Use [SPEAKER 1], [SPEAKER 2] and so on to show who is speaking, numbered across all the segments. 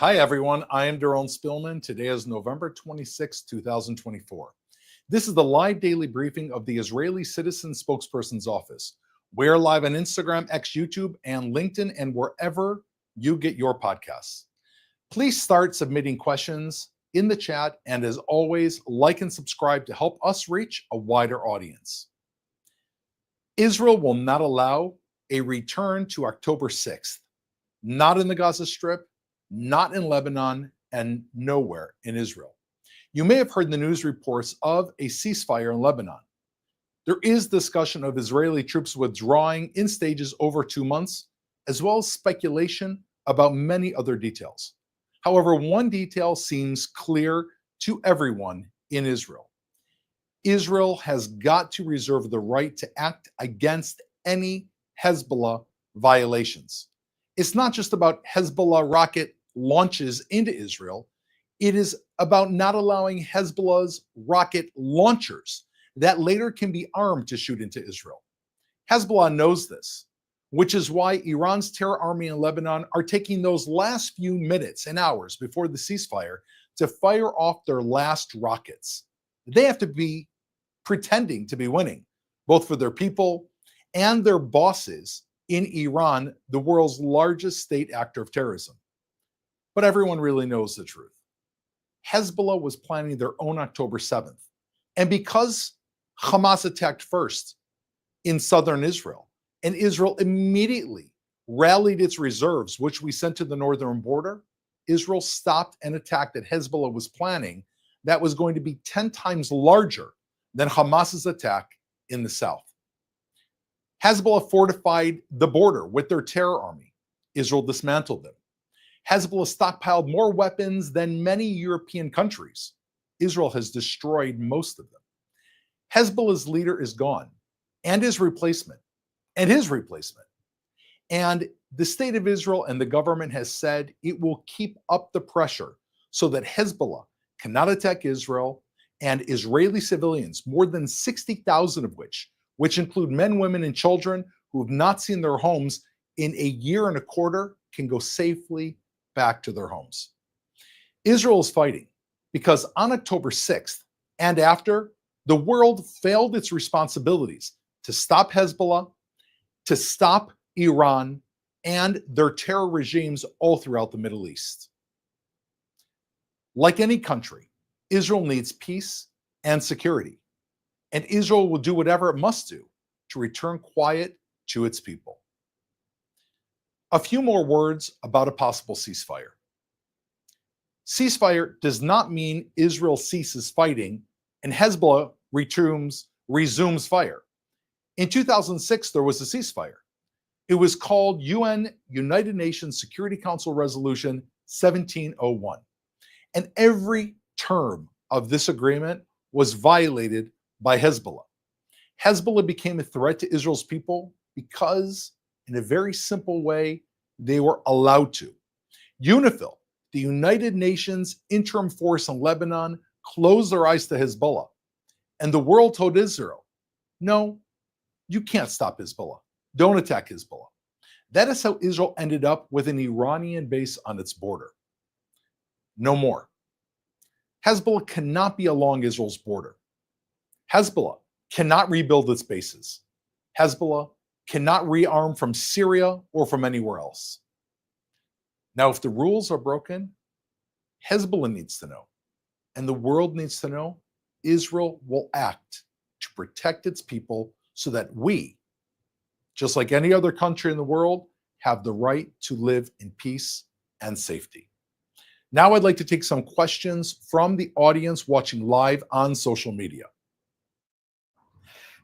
[SPEAKER 1] Hi, everyone. I am Daron Spillman. Today is November 26, 2024. This is the live daily briefing of the Israeli Citizen Spokesperson's Office. We're live on Instagram, X, YouTube, and LinkedIn, and wherever you get your podcasts. Please start submitting questions in the chat, and as always, like and subscribe to help us reach a wider audience. Israel will not allow a return to October 6th, not in the Gaza Strip, not in Lebanon, and nowhere in Israel. You may have heard the news reports of a ceasefire in Lebanon. There is discussion of Israeli troops withdrawing in stages over 2 months, as well as speculation about many other details. However, one detail seems clear to everyone in Israel. Israel has got to reserve the right to act against any Hezbollah violations. It's not just about Hezbollah rocket launches into Israel. It is about not allowing Hezbollah's rocket launchers that later can be armed to shoot into Israel. Hezbollah knows this, which is why Iran's terror army in Lebanon are taking those last few minutes and hours before the ceasefire to fire off their last rockets. They have to be pretending to be winning, both for their people and their bosses in Iran, the world's largest state actor of terrorism. But everyone really knows the truth. Hezbollah was planning their own October 7th. And because Hamas attacked first in southern Israel, and Israel immediately rallied its reserves, which we sent to the northern border, Israel stopped an attack that Hezbollah was planning that was going to be 10 times larger than Hamas's attack in the south. Hezbollah fortified the border with their terror army. Israel dismantled them. Hezbollah stockpiled more weapons than many European countries. Israel has destroyed most of them. Hezbollah's leader is gone, and his replacement, and his replacement. And the state of Israel and the government has said it will keep up the pressure so that Hezbollah cannot attack Israel and Israeli civilians, more than 60,000 of which include men, women, and children who have not seen their homes in a year and a quarter, can go safely back to their homes. Israel is fighting because on October 6th and after, the world failed its responsibilities to stop Hezbollah, to stop Iran, and their terror regimes all throughout the Middle East. Like any country, Israel needs peace and security, and Israel will do whatever it must do to return quiet to its people. A few more words about a possible ceasefire. Ceasefire does not mean Israel ceases fighting and Hezbollah resumes fire. In 2006, there was a ceasefire. It was called United Nations Security Council Resolution 1701. And every term of this agreement was violated by Hezbollah. Hezbollah became a threat to Israel's people because, in a very simple way, they were allowed to. UNIFIL, the United Nations interim force in Lebanon, closed their eyes to Hezbollah. And the world told Israel, no, you can't stop Hezbollah. Don't attack Hezbollah. That is how Israel ended up with an Iranian base on its border. No more. Hezbollah cannot be along Israel's border. Hezbollah cannot rebuild its bases. Hezbollah cannot rearm from Syria or from anywhere else. Now, if the rules are broken, Hezbollah needs to know, and the world needs to know, Israel will act to protect its people so that we, just like any other country in the world, have the right to live in peace and safety. Now I'd like to take some questions from the audience watching live on social media.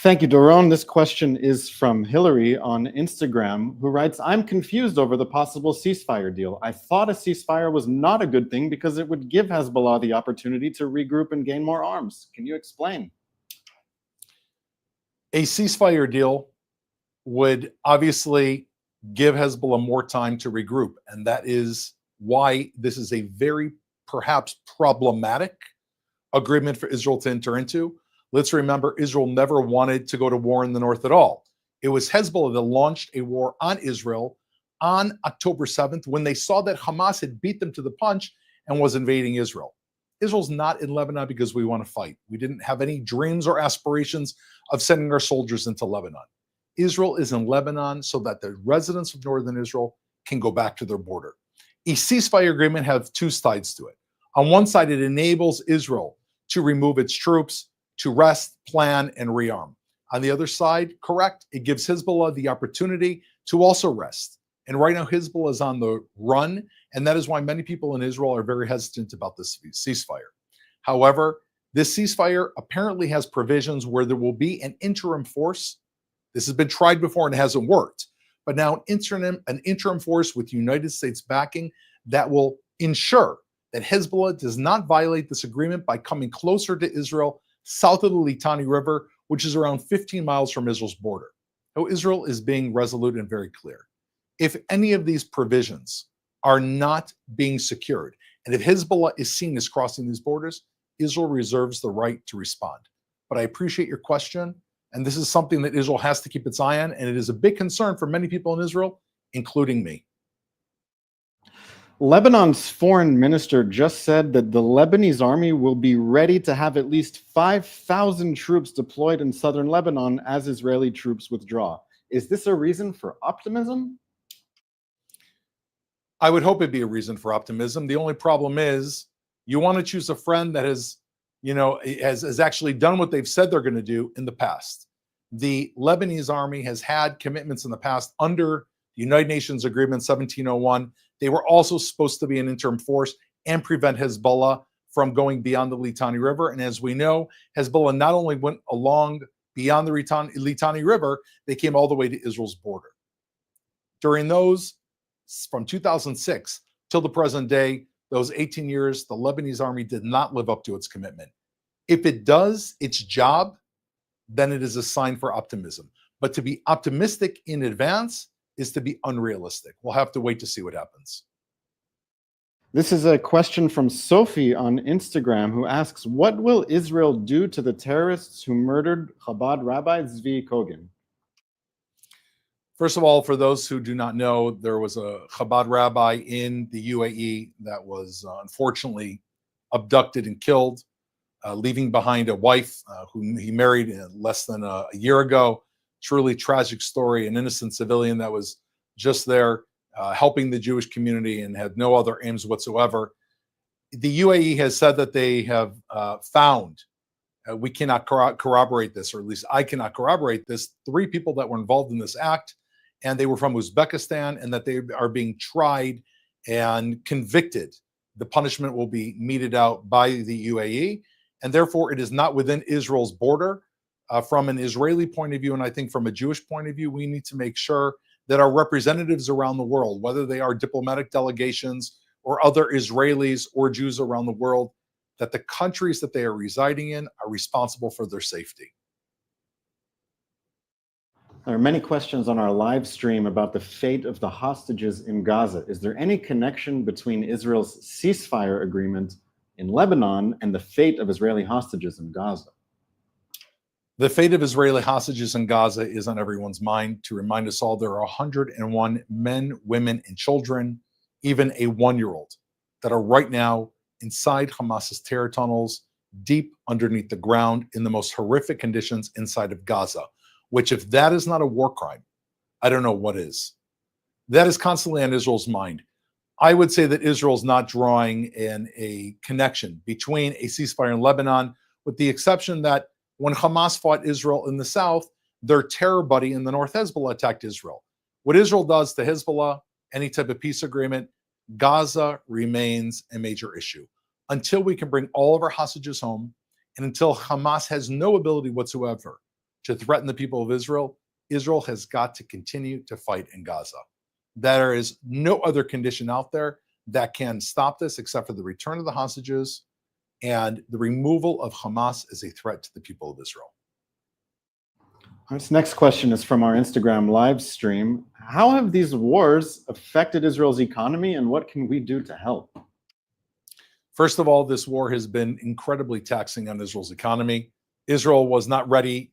[SPEAKER 2] Thank you, Doron. This question is from Hillary on Instagram, who writes, I'm confused over the possible ceasefire deal. I thought a ceasefire was not a good thing because it would give Hezbollah the opportunity to regroup and gain more arms. Can you explain?
[SPEAKER 1] A ceasefire deal would obviously give Hezbollah more time to regroup, and that is why this is a very perhaps problematic agreement for Israel to enter into. Let's remember, Israel never wanted to go to war in the north at all. It was Hezbollah that launched a war on Israel on October 7th when they saw that Hamas had beat them to the punch and was invading Israel. Israel's not in Lebanon because we want to fight. We didn't have any dreams or aspirations of sending our soldiers into Lebanon. Israel is in Lebanon so that the residents of northern Israel can go back to their border. A ceasefire agreement has two sides to it. On one side, it enables Israel to remove its troops, to rest, plan, and rearm. On the other side, correct, it gives Hezbollah the opportunity to also rest. And right now, Hezbollah is on the run, and that is why many people in Israel are very hesitant about this ceasefire. However, this ceasefire apparently has provisions where there will be an interim force. This has been tried before and it hasn't worked. But now an interim force with United States backing that will ensure that Hezbollah does not violate this agreement by coming closer to Israel south of the Litani River, which is around 15 miles from Israel's border. So Israel is being resolute and very clear. If any of these provisions are not being secured, and if Hezbollah is seen as crossing these borders, Israel reserves the right to respond. But I appreciate your question, and this is something that Israel has to keep its eye on, and it is a big concern for many people in Israel, including me.
[SPEAKER 2] Lebanon's foreign minister just said that the Lebanese army will be ready to have at least 5,000 troops deployed in southern Lebanon as Israeli troops withdraw. Is this a reason for optimism?
[SPEAKER 1] I would hope it'd be a reason for optimism. The only problem is you want to choose a friend that has actually done what they've said they're going to do in the past. The Lebanese army has had commitments in the past under the United Nations Agreement 1701. They were also supposed to be an interim force and prevent Hezbollah from going beyond the Litani River. And as we know, Hezbollah not only went along beyond the Litani River, they came all the way to Israel's border. During those, from 2006 Till the present day, those 18 years, the Lebanese army did not live up to its commitment. If it does its job, then it is a sign for optimism. But to be optimistic in advance is to be unrealistic. We'll have to wait to see what happens.
[SPEAKER 2] This is a question from Sophie on Instagram who asks, what will Israel do to the terrorists who murdered Chabad Rabbi Zvi Kogan?
[SPEAKER 1] First of all, for those who do not know, there was a Chabad rabbi in the UAE that was unfortunately abducted and killed, leaving behind a wife whom he married less than a year ago. Truly tragic story, an innocent civilian that was just there helping the Jewish community and had no other aims whatsoever. The UAE has said that they have found, we cannot corroborate this, or at least I cannot corroborate this, 3 people that were involved in this act, and they were from Uzbekistan, and that they are being tried and convicted. The punishment will be meted out by the UAE, and therefore it is not within Israel's border. From an Israeli point of view, and I think from a Jewish point of view, we need to make sure that our representatives around the world, whether they are diplomatic delegations or other Israelis or Jews around the world, that the countries that they are residing in are responsible for their safety.
[SPEAKER 2] There are many questions on our live stream about the fate of the hostages in Gaza. Is there any connection between Israel's ceasefire agreement in Lebanon and the fate of Israeli hostages in Gaza?
[SPEAKER 1] The fate of Israeli hostages in Gaza is on everyone's mind. To remind us all, there are 101 men, women, and children, even a 1-year-old, that are right now inside Hamas's terror tunnels, deep underneath the ground in the most horrific conditions inside of Gaza, which, if that is not a war crime, I don't know what is. That is constantly on Israel's mind. I would say that Israel's not drawing in a connection between a ceasefire in Lebanon, with the exception that when Hamas fought Israel in the south, their terror buddy in the north, Hezbollah, attacked Israel. What Israel does to Hezbollah, any type of peace agreement, Gaza remains a major issue. Until we can bring all of our hostages home, and until Hamas has no ability whatsoever to threaten the people of Israel, Israel has got to continue to fight in Gaza. There is no other condition out there that can stop this except for the return of the hostages and the removal of Hamas as a threat to the people of Israel.
[SPEAKER 2] This next question is from our Instagram live stream. How have these wars affected Israel's economy, and what can we do to help?
[SPEAKER 1] First of all, this war has been incredibly taxing on Israel's economy. Israel was not ready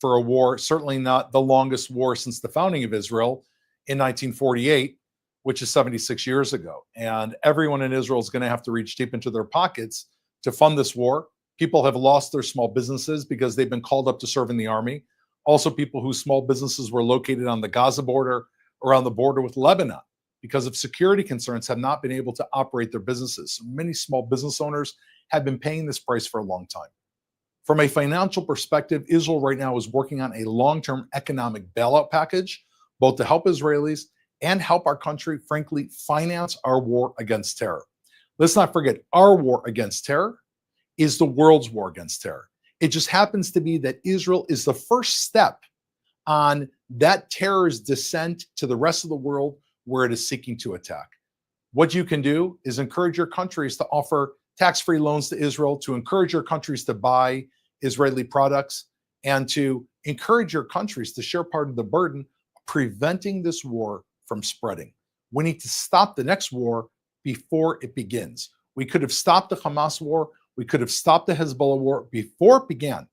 [SPEAKER 1] for a war, certainly not the longest war since the founding of Israel in 1948, which is 76 years ago. And everyone in Israel is going to have to reach deep into their pockets to fund this war. People have lost their small businesses because they've been called up to serve in the army. Also, people whose small businesses were located on the Gaza border or on the border with Lebanon, because of security concerns, have not been able to operate their businesses. So many small business owners have been paying this price for a long time. From a financial perspective, Israel right now is working on a long-term economic bailout package, both to help Israelis and help our country, frankly, finance our war against terror. Let's not forget, our war against terror is the world's war against terror. It just happens to be that Israel is the first step on that terror's descent to the rest of the world where it is seeking to attack. What you can do is encourage your countries to offer tax-free loans to Israel, to encourage your countries to buy Israeli products, and to encourage your countries to share part of the burden of preventing this war from spreading. We need to stop the next war before it begins. We could have stopped the Hamas war. We could have stopped the Hezbollah war before it began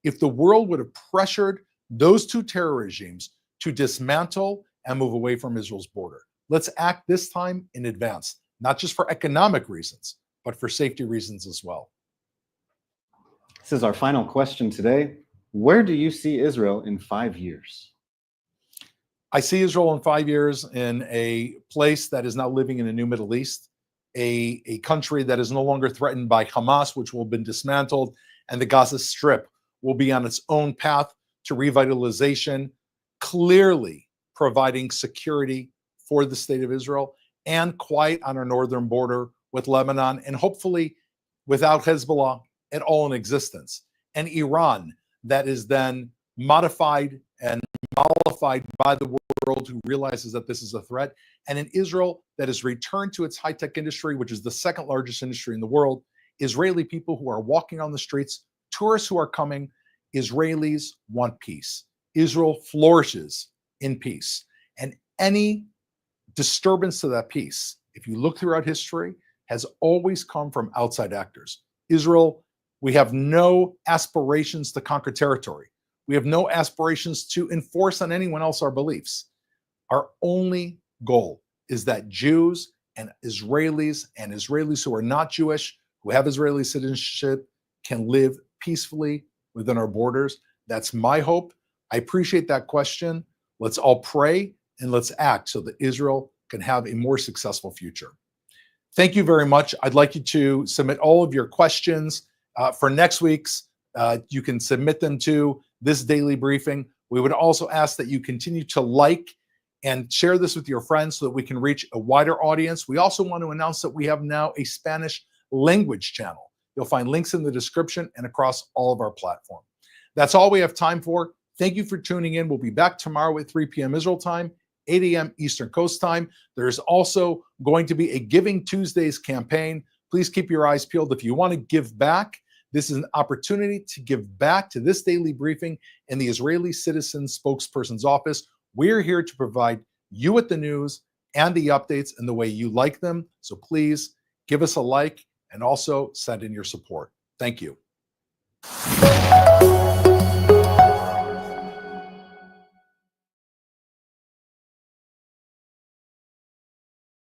[SPEAKER 1] if the world would have pressured those two terror regimes to dismantle and move away from Israel's border. Let's act this time in advance, not just for economic reasons, but for safety reasons as well.
[SPEAKER 2] This is our final question today. Where do you see Israel in 5 years?
[SPEAKER 1] I see Israel in 5 years in a place that is now living in a new Middle East, a country that is no longer threatened by Hamas, which will have been dismantled, and the Gaza Strip will be on its own path to revitalization, clearly providing security for the state of Israel and quiet on our northern border with Lebanon, and hopefully without Hezbollah at all in existence, and Iran that is then modified and mollified by the world who realizes that this is a threat, and an Israel that has returned to its high-tech industry, which is the second largest industry in the world, Israeli people who are walking on the streets, tourists who are coming. Israelis want peace. Israel flourishes in peace. And any disturbance to that peace, if you look throughout history, has always come from outside actors. Israel, we have no aspirations to conquer territory. We have no aspirations to enforce on anyone else our beliefs. Our only goal is that Jews and Israelis who are not Jewish, who have Israeli citizenship, can live peacefully within our borders. That's my hope. I appreciate that question. Let's all pray and let's act so that Israel can have a more successful future. Thank you very much. I'd like you to submit all of your questions for next week's. You can submit them to this daily briefing. We would also ask that you continue to like and share this with your friends so that we can reach a wider audience. We also want to announce that we have now a Spanish language channel. You'll find links in the description and across all of our platform. That's all we have time for. Thank you for tuning in. We'll be back tomorrow at 3 p.m. Israel time, 8 a.m. Eastern Coast time. There's also going to be a Giving Tuesdays campaign. Please keep your eyes peeled. If you want to give back, this is an opportunity to give back to this daily briefing in the Israeli Citizen Spokesperson's Office. We're here to provide you with the news and the updates in the way you like them. So please give us a like and also send in your support. Thank you.